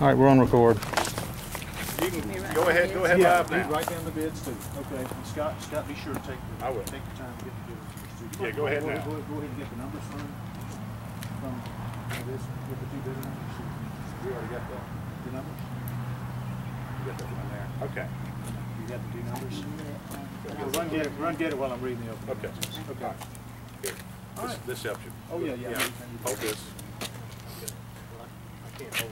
All right, we're on record. You can go ahead live now. Write down the bids too. Okay, and Scott, be sure to take the time to get the bids. Yeah, go ahead now. Go ahead and get the numbers from this, with the two bid numbers. We already got that. The numbers? You got that one there. Okay. You got the two numbers? Run get it while I'm reading the open. Okay. Okay. Here. All right. This helps you. Oh, yeah. Hold this. I can't hold.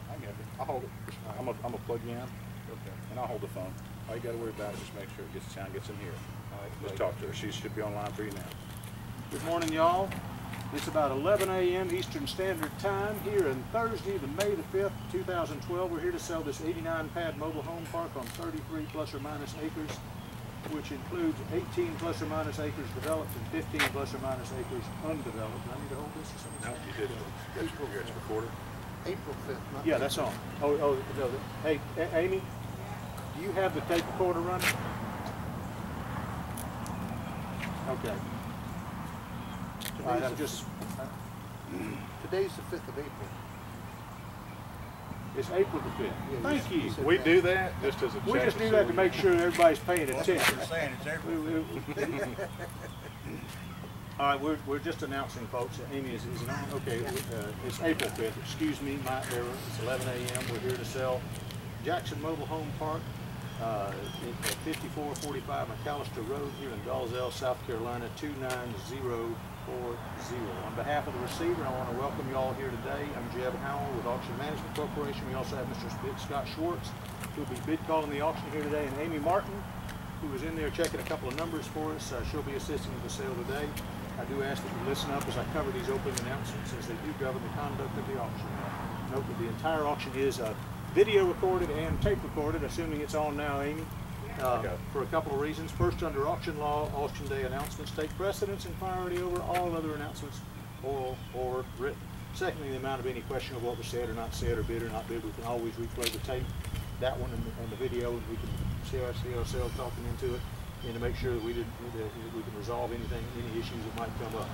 I got it. I'll hold it. I'm gonna plug you in. Okay. And I'll hold the phone. All you gotta worry about is just make sure it gets sound gets in here. All right. Let's talk to her. She should be online for you now. Good morning, y'all. It's about 11 a.m. Eastern Standard Time here on Thursday, the May the 5th, 2012. We're here to sell this 89-pad mobile home park on 33 plus or minus acres, which includes 18 plus or minus acres developed and 15 plus or minus acres undeveloped. Do I need to hold this or something? No, you did. Here, it's recorded. April 5th. Yeah, that's on. Oh, no. Hey, Amy, do you have the tape recorder running? Okay. All right, I'm just... Today's the 5th of April. It's April the 5th. Yeah, Thank you. We do that just as a check. We just do that to make sure everybody's paying attention. saying, it's April. All right, we're just announcing, folks, that Amy is on. Okay, it's April 5th. Excuse me, my error. It's 11 a.m. We're here to sell Jackson Mobile Home Park at 5445 McAllister Road here in Dalzell, South Carolina, 29040. On behalf of the receiver, I want to welcome you all here today. I'm Jeb Howell with Auction Management Corporation. We also have Mr. Scott Schwartz, who will be bid calling the auction here today, and Amy Martin, who is in there checking a couple of numbers for us. She'll be assisting with the sale today. I do ask that you listen up as I cover these opening announcements, as they do govern the conduct of the auction. Note that the entire auction is video recorded and tape recorded, assuming it's on now, Amy. For a couple of reasons. First, under auction law, auction day announcements take precedence and priority over all other announcements, oral or written. Secondly, the amount of any question of what was said or not said or bid or not bid, we can always replay the tape, that one and the video, and we can see ourselves talking into it, and to make sure that we can resolve any issues that might come up.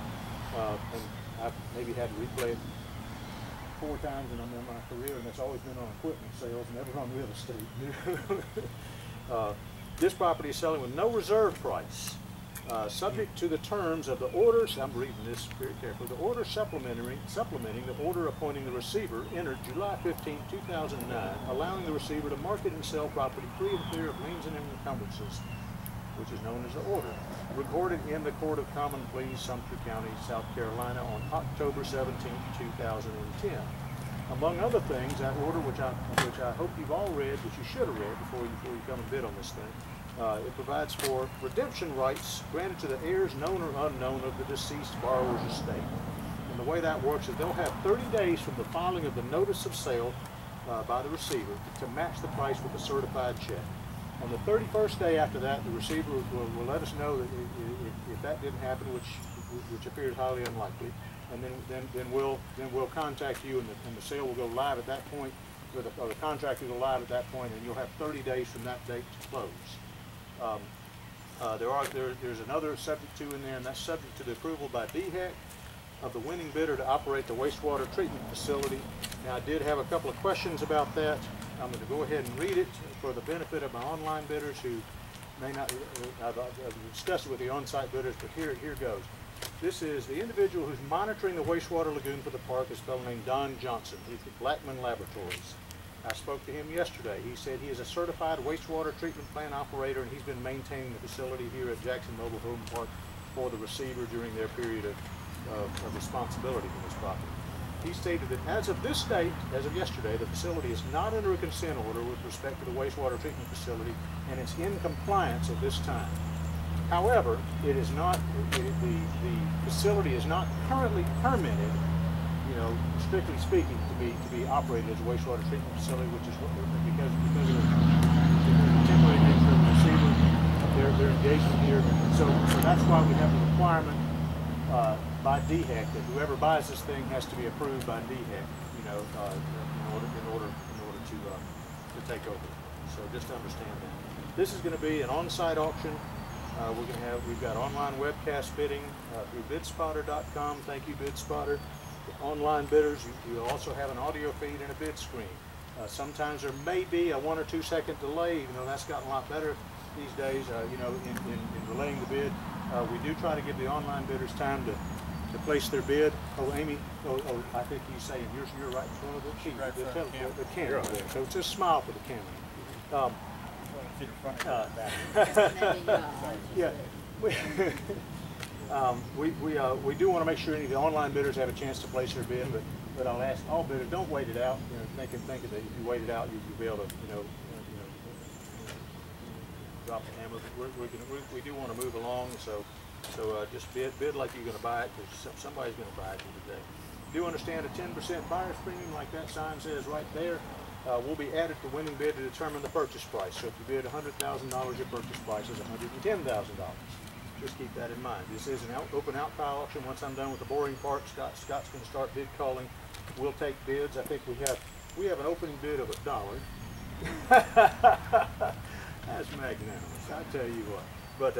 And I've maybe had to replay it 4 times in my career, and that's always been on equipment sales, never on real estate. This property is selling with no reserve price, subject to the terms of the orders. I'm reading this very carefully. The order supplementing the order appointing the receiver entered July 15, 2009, allowing the receiver to market and sell property free and clear of liens and encumbrances, which is known as the order, recorded in the Court of Common Pleas, Sumter County, South Carolina, on October 17, 2010. Among other things, that order, which I hope you've all read, which you should have read before you come and bid on this thing, it provides for redemption rights granted to the heirs, known or unknown, of the deceased borrower's estate. And the way that works is they'll have 30 days from the filing of the notice of sale by the receiver to match the price with a certified check. On the 31st day after that, the receiver will let us know that if that didn't happen, which appears highly unlikely, and then we'll contact you, and the sale will go live at that point, or the contract will go live at that point, and you'll have 30 days from that date to close. There's another subject to in there, and that's subject to the approval by DHEC of the winning bidder to operate the wastewater treatment facility. Now, I did have a couple of questions about that. I'm going to go ahead and read it for the benefit of my online bidders who may not. I've discussed it with the on-site bidders, but here goes. This is the individual who's monitoring the wastewater lagoon for the park, is a fellow named Don Johnson. He's with Blackman Laboratories. I spoke to him yesterday. He said he is a certified wastewater treatment plant operator, and he's been maintaining the facility here at Jackson Mobile Home Park for the receiver during their period of responsibility for this property. He stated that as of this date, as of yesterday, the facility is not under a consent order with respect to the wastewater treatment facility, and it's in compliance at this time. However, it is not, the facility is not currently permitted, strictly speaking, to be operated as a wastewater treatment facility, which is because of the temporary nature of the receiver, their engagement here. So that's why we have the requirement by DHEC that whoever buys this thing has to be approved by DHEC, in order to take over. So just to understand that. This is going to be an on-site auction. We've got online webcast bidding through bidspotter.com. Thank you, BidSpotter. online bidders, you also have an audio feed and a bid screen. Sometimes there may be a 1 or 2 second delay, even though that's gotten a lot better these days, you know, in relaying the bid. We do try to give the online bidders time to place their bid. Oh, Amy, I think he's saying you're right in front of the sheet, right in the camera there. So just smile for the camera. Yeah. We do want to make sure any of the online bidders have a chance to place their bid, but I'll ask all bidders, don't wait it out. You know, thinking that if you wait it out, you'll be able to, drop the hammer. We do want to move along, so just bid like you're going to buy it, because somebody's going to buy it today. Do understand a 10% buyer's premium, like that sign says right there, will be added to winning bid to determine the purchase price. So if you bid $100,000, your purchase price is $110,000. Just keep that in mind. This is an open outcry auction. Once I'm done with the boring part, Scott's going to start bid calling. We'll take bids. I think we have an opening bid of $1. That's magnanimous, I tell you what. But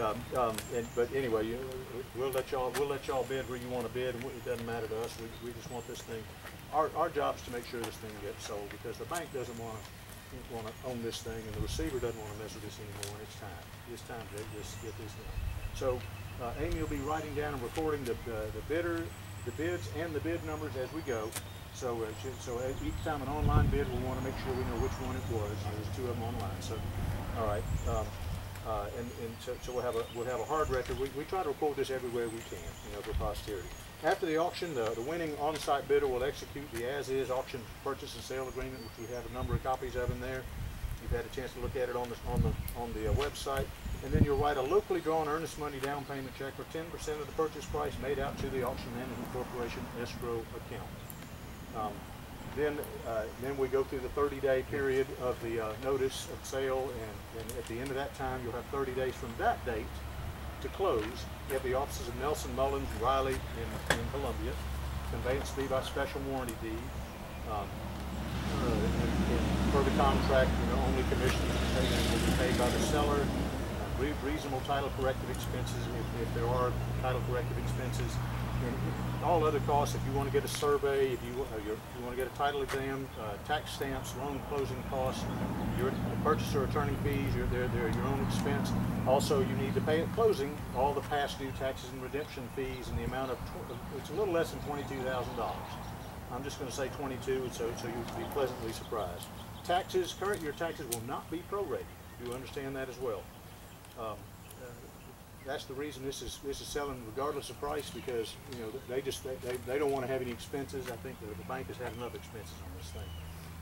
anyway, we'll let y'all bid where you want to bid, and it doesn't matter to us. We just want this thing. Our job is to make sure this thing gets sold, because the bank doesn't want to own this thing, and the receiver doesn't want to mess with this anymore. And it's time. It's time to just get this done. So Amy will be writing down and recording the bids and the bid numbers as we go. So each time an online bid, we want to make sure we know which one it was. There's 2 of them online. So all right, so we'll have a hard record. We try to record this everywhere we can, for posterity. After the auction, the winning on-site bidder will execute the as-is auction purchase and sale agreement, which we have a number of copies of in there. You've had a chance to look at it on the website. And then you'll write a locally drawn earnest money down payment check for 10% of the purchase price made out to the Auction Management Corporation escrow account. Then we go through the 30-day period of the notice of sale, and at the end of that time, you'll have 30 days from that date to close at the offices of Nelson, Mullins, and Riley in Columbia. Conveyance fee by special warranty deed. For the contract, only commissions will be paid by the seller. Reasonable title corrective expenses, if there are title corrective expenses, and all other costs. If you want to get a survey, if you want to get a title exam, tax stamps, loan closing costs, your purchaser attorney fees, they're your own expense. Also, you need to pay at closing all the past due taxes and redemption fees in the amount of it's a little less than $22,000. I'm just going to say 22, so you'll be pleasantly surprised. Taxes, current year taxes will not be prorated. You understand that as well. That's the reason this is selling regardless of price, because they don't want to have any expenses. I think the bank has had enough expenses on this thing.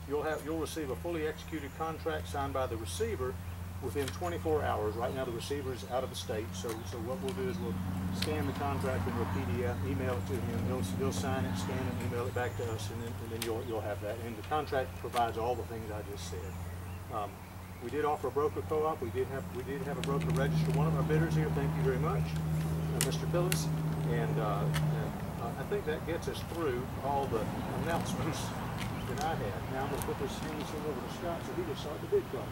You'll receive a fully executed contract signed by the receiver within 24 hours. Right now the receiver is out of the state, so what we'll do is we'll scan the contract into a PDF, email it to him. He'll sign it, scan it, email it back to us, and then you'll have that. And the contract provides all the things I just said. We did offer a broker co-op. We did have a broker register one of our bidders here. Thank you very much, Mr. Phillips. And I think that gets us through all the announcements that I had. Now I'm going to put this thing over to Scott so he can start the bid call.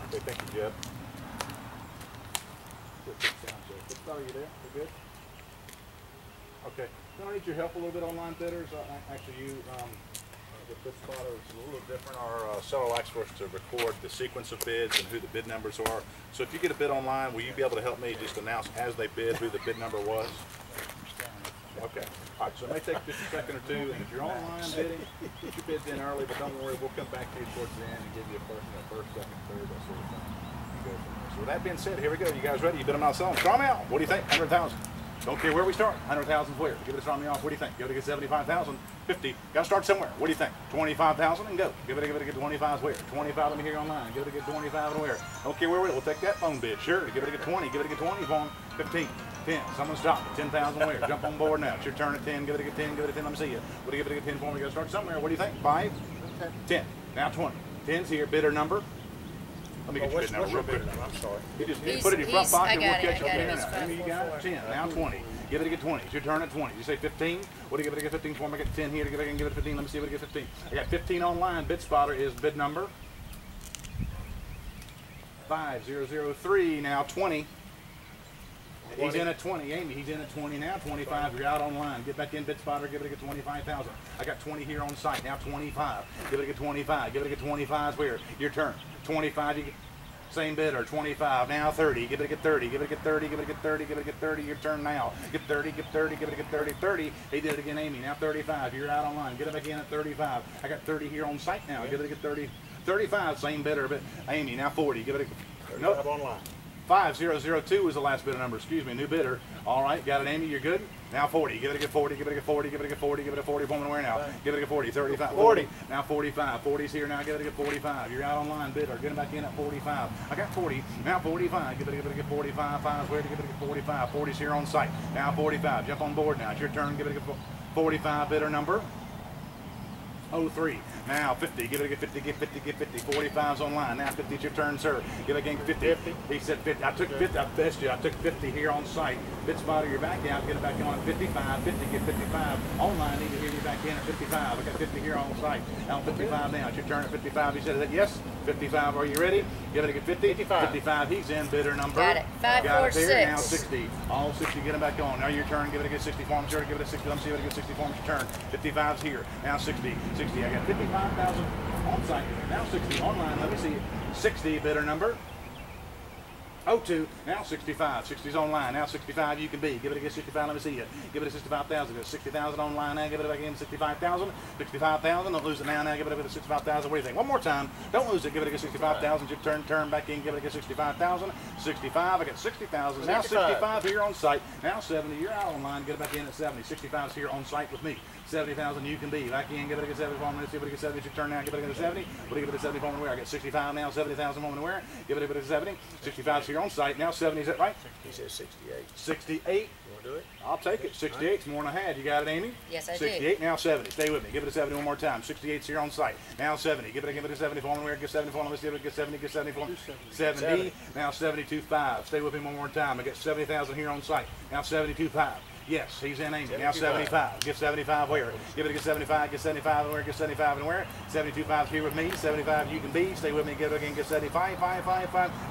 Okay, thank you, Jeb. Are you there? We're good? Okay. I need your help a little bit, online bidders. Actually, the bid spotter is a little different. Our seller likes for us to record the sequence of bids and who the bid numbers are. So if you get a bid online, will you be able to help me just announce as they bid who the bid number was? Okay. All right, so it may take just a second or two, and if you're online bidding, get your bids in early, but don't worry, we'll come back to you towards the end and give you a first, second, third, that sort of thing. So with that being said, here we go. You guys ready? You bid them out, sell them. Try them out. What do you think? 100,000. Don't care where we start. 100,000 where? Give it a try me off. What do you think? Give it a get 75,000. 50. Got to start somewhere. What do you think? 25,000 and go. Give it a get 25 where? 25. Let me hear you online. Give it a get 25 and where? Don't care where we'll take that phone bid. Sure. Give it a get 20. Give it a get 20 phone. 15. 10. Someone stop me. 10,000 where? Jump on board now. It's your turn at 10. Give it a get 10. Give it a 10. Let me see you. What do you give it a get 10 for? We got to start somewhere. What do you think? 5. 10. Now 20. 10's here. Bidder number. Let me get your bid number real quick. I'm sorry. You just put it in your front pocket and we'll catch you. Okay, you got it. 10. Now 20. Give it a get 20. It's your turn at 20. You say 15. What do you give it a get 15 for? I get 10 here to give it 15. Let me see what I get 15. I got 15 online. Bid spotter is bid number 5003. Now 20. He's in at 20. Amy, he's in at 20 now. 25. You're out online. Get back in, bid spotter. Give it a 25,000. I got 20 here on site. Now 25. Give it a 25. Give it a 25. Where? Your turn. 25. You get, same bidder. 25. Now 30. Give it a 30. Give it a 30. Give it a 30. Give it a 30. Your turn now. Get 30. Get 30. Give it a 30. 30. He did it again, Amy. Now 35. You're out online. Get it back in at 35. I got 30 here on site now. Give it a 30. 35. Same bidder, but Amy. Now 40. Give it a. Nope. Online. 5002 is the last bidder number. Excuse me, new bidder. All right, got it, Amy. You're good. Now 40. Give it a good 40. Give it a good 40. Give it a good 40. Give it a 40. Woman, where now? Give it a good 40. 35. 40. Now 45. 40's here. Now give it a good 45. You're out online, bidder. Get him back in at 45. I got 40. Now 45. Give it a good 45. 5's where to give it a good 45. 40's here on site. Now 45. Jump on board now. It's your turn. Give it a good 45 bidder number. 03. Now 50. Give it a good 50. Get 50. Get 50. 45's online. Now 50. It's your turn, sir. Give it again 50. He said 50. I took 50. I best you. I took 50 here on site. Bid spotter, you're back out. Get it back on at 55. 50. Get 55. Online. Need to hear you back in at 55. I got 50 here on site. Now 55 now. It's your turn at 55. He said, is that yes? 55. Are you ready? Give it a good 50. 55. 55. He's in. Bidder number. Got it. 546. Now 60. All 60. Get him back on. Now your turn. Give it a good 60 form. Sure. Give it a 60. Let me see what a good 60 form. Your turn. 55's here. Now 60. 60. I got 55,000 on site. Now 60 online. Let me see it. 60 bidder number. 02. Now 65. 60's online. Now 65 you can be. Give it a good 65. Let me see you. Give it a 65,000. Get 60,000 online. Now give it back in 65,000. 65,000. Don't lose it now. Now give it a good 65,000. What do you think? One more time. Don't lose it. Give it a good 65,000. Your turn back in. Give it a good 65,000. 65. I got 60,000. Now 65 here on site. Now 70. You're out online. Get it back in at 70. 65's here on site with me. 70,000 you can be. Back in, give it a good 70 for minutes, give it a good 70, it's your turn now, give it a good 70. What do you give it a 70 for moment wear? I got 65 now, 70,000 moment wear. Give it a good 70. 65's here on site. Now 70, is that right? He says 68. 68. You want to do it? I'll take it. 68's more than I had. You got it, Amy? Yes, I 68, now 70. Stay with me. Give it a 70 one more time. 68's here on site. Now 70. Give it a 70 for moment wear. Give 70 for moment. Give it a good 70. Give 70 for 70. Now 72.5. Stay with me one more time. I got 70,000 here on site. Now 72.5. Yes, he's in Amy. Now 75. Get 75 where? Give it a good 75. Get 75 and where? Get 75 and where? 72.5's here with me. 75 you can be. Stay with me. Give it again. Get 75.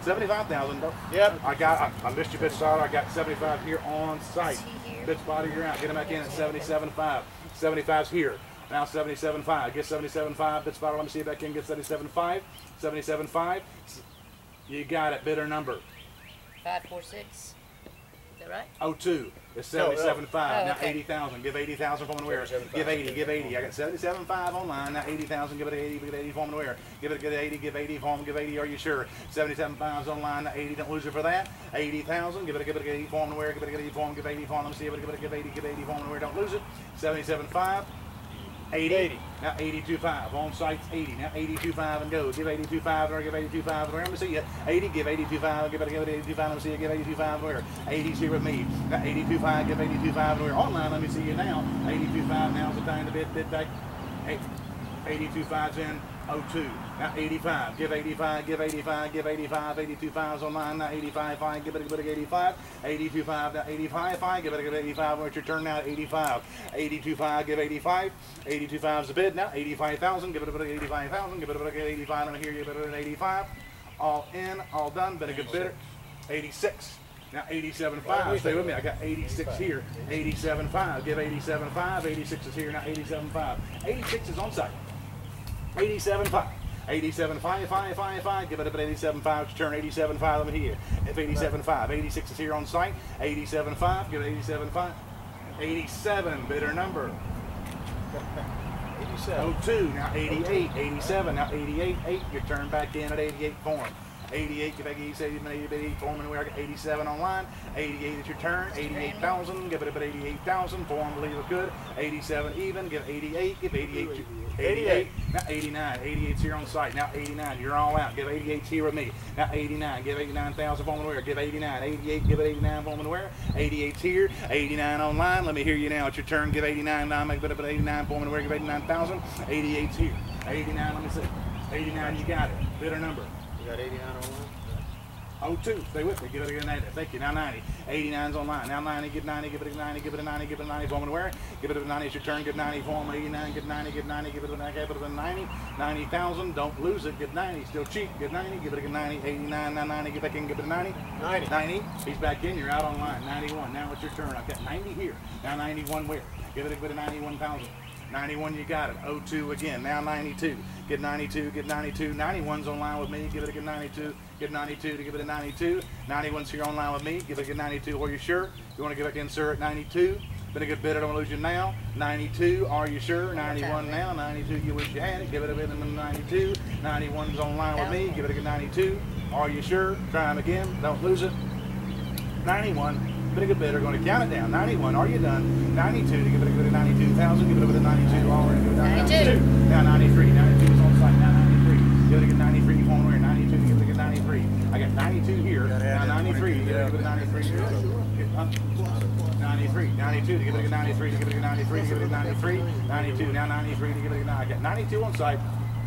75,000. Yep. I missed your bid starter. I got 75 here on site. Bid spotter, you're out. Get him back in at 77.5. 75's here. Now 77.5. Get 77.5. Bid spotter, let me see you back in. Get 77.5. 77.5. You got it. Bidder number. 546. Is that right? 02. It's 77.5. Now okay. 80,000. Give 80,000 from where? Give 80. Give 80. I got 77.5 online. Now 80,000. Give it 80. Give it 80 from where? Give it a good 80. Give 80 from. Give 80. Are you sure? 77.5's online. Now 80. Don't lose it for that. 80,000. Give it a good 80 from where? Give it a good 80 from. Give 80 from. Let me see. Give it a good 80. Give 80 from where? Don't lose it. 77.5. 80. Now 82.5. On site's 80. Now 82.5 and go. Give 82.5 or give 82.5 where? Let me see you. 80. Give 82.5. Give it 82.5. Let me see you. Give 82.5 where? 80's here with me. Now 82.5. Give 82.5 where? Online. Let me see you now. 82.5. Now's the time to bid back. 82.5's in 02. Now 85. Give 85. Give 85. Give 85. 82.5's online. Now 85.5. Give it a good 85. 82.5. Now 85.5. Give it a good 85. Where's your turn now? 85. 82.5. Give 85. 82.5's the bid. Now 85,000. Give it a bit of 85,000. Give it a bit of 85. Let me hear you. Give it an 85. All in. All done. Been a good bidder. 86. Now 87.5. Stay with me. I got 86 here. 87.5. Give 87.5. 86 is here. Now 87.5. 86 is on site. 87.5. 87.5, 5, 5, 5. Give it up at 87.5. Turn 87.5. Let me hear. If 87.5. 86 is here on site. 87.5. Give it 87.5. 87. Bidder number. 87. 02. Now 88. 87. Now 88. 8. Your turn back in at 88 form. 88, give back 88 form and we are 87 online. 88 is your turn. 88,000, give it up at 88,000. Form believe it good. 87 even, give 88, give 88. 88. Now 89. 88's here on site. Now 89. You're all out. Give 88's here with me. Now 89. Give 89,000 form and wear. Give 89. 88. Give it 89 form and wear. 88's here. 89 online. Let me hear you now. It's your turn. Give 89 now. Make it up at 89 form and wear. Give 89,000. 88's here. 89. Let me see. 89. You got it. Bidder number. You got 89 online? 02, stay with me, give it a good 90, thank you, now 90, 89's online, now 90, get 90, give it a 90, give it a 90, give it a 90, form and wear, give it a 90, it's your turn, get 90, form, 89, get 90, get 90, give it a 90, 90,000, don't lose it, get 90, still cheap, get 90, give it a 90, 89, now 90, get back in, give it a 90, 90, he's back in, you're out online, 91, now it's your turn, I've got 90 here, now 91 where, give it a 91,000. 91, you got it. 02 again. Now 92. Get 92. Get 92. 91's online with me. Give it a good 92. Get 92 to give it a 92. 91's here online with me. Give it a good 92. Are you sure? You want to give it insert at 92? Been a good bit. I don't lose you now. 92. Are you sure? 91 now. 92. You wish you had it. Give it a bit of 92. 91's online with me. Give it a good 92. Are you sure? Try them again. Don't lose it. 91. Bit of bit, are going to count it down. 91, are you done? 92 to give it a good 92,000, give it a bit of 92, already go down 92. Now 93, 92 is on site, now 93. Give it a good 93, you want to wear 92 to give it a good 93. I got 92 here, now 93, give it a good 93. 93, 92 to give it a good 93, to give it a good 93, to give it a good 93. 92, now 93 to give it a good 93. I got 92 on site.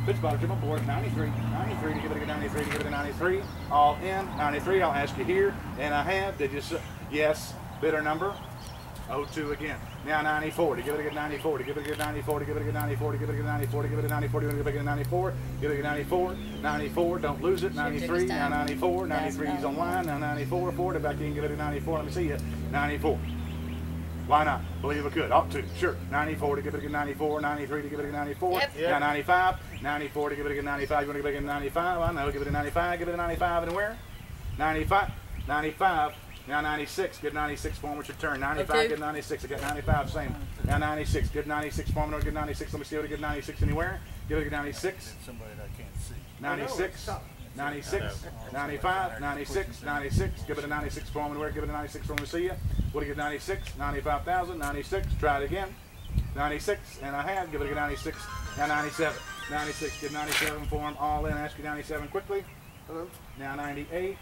Pitch bottom, jump on board, 93, 93 to give it a good 93, to give it a 93, all in, 93, I'll ask you here, and I have, did you, yes, bidder number, 02 again, now 94, to give it a good 94, to give it a good 94, to give it a good 94, to give it a good 94, to give it a 94, to give it a good 94, give it a good 94, 94, don't lose it, 93, now 94, 93 is online, now 94, 4, to back in, give it a 94, let me see you, 94. Why not? Believe it could. Up to. Sure. 94 to give it a good 94. 93 to give it a good 94. Yep. Now 95. 94 to give it a good 95. You want to give it a good 95? I know. Give it a 95. Give it a 95 and where? 95. 95. Now 96. Good 96 form. What's your turn? 95. Good 96. I got 95. Same. Now 96. Good 96 form. No good 96. Let me see what a good 96 anywhere. Give it a good 96. Somebody that I can't see. 96. 96, 95, 96, 96, give it a 96 form and where, give it a 96 form to see you. What do you get 96, 95,000, 96, try it again. 96, and I have, give it a 96, now 97, 96, get 97 form, all in, ask you 97 quickly. Hello. Now 98,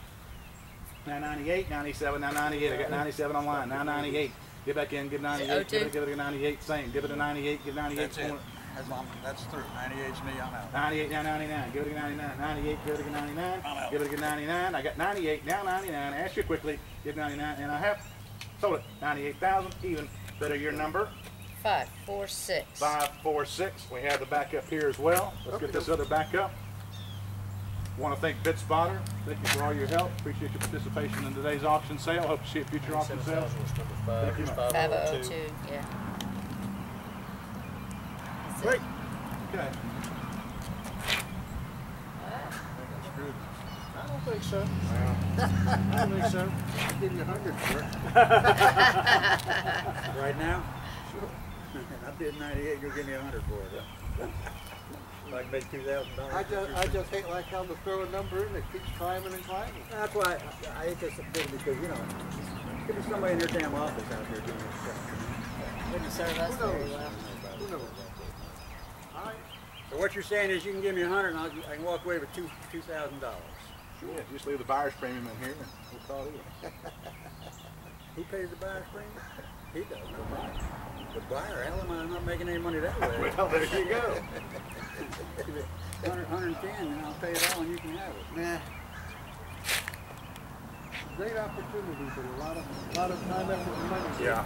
now 98, 97, now 98, I got 97 online, now 98. Get back in, give 98, give it a 98, same, give it a 98, give 98 That's it. That's through. 98's me, I'm out. 98, now 99. Give it a 99. 98, give it a 99. Give it a good 99. I got 98, now 99. Ask you quickly. Give 99, and I have sold it. 98,000, even. Better your number. 546. 546. We have the backup here as well. Let's get this other backup. Want to thank BitSpotter. Thank you for all your help. Appreciate your participation in today's auction sale. Hope to see a future auction sale. Thank you. 502, yeah. Great. Okay. I don't think so. I don't think so. I'll give you 100 for it. Right now? Sure. I bid 98, you'll give me 100 for it. If I can make $2,000. I just hate like how to throw a number in, it keeps climbing and climbing. That's why I hate this bid because, you know, could be somebody in your damn office out there doing this stuff. Wouldn't serve us very well. Who knows? So what you're saying is you can give me 100 and I can walk away with $2,000. Sure. Just leave the buyer's premium in here and we'll call it. Who pays the buyer's premium? He does, no buyer. The buyer, hell am I not making any money that way? Well, there you go. 110 and I'll pay it all and you can have it. Nah. Great opportunity, but a lot of time, effort, and money. Yeah.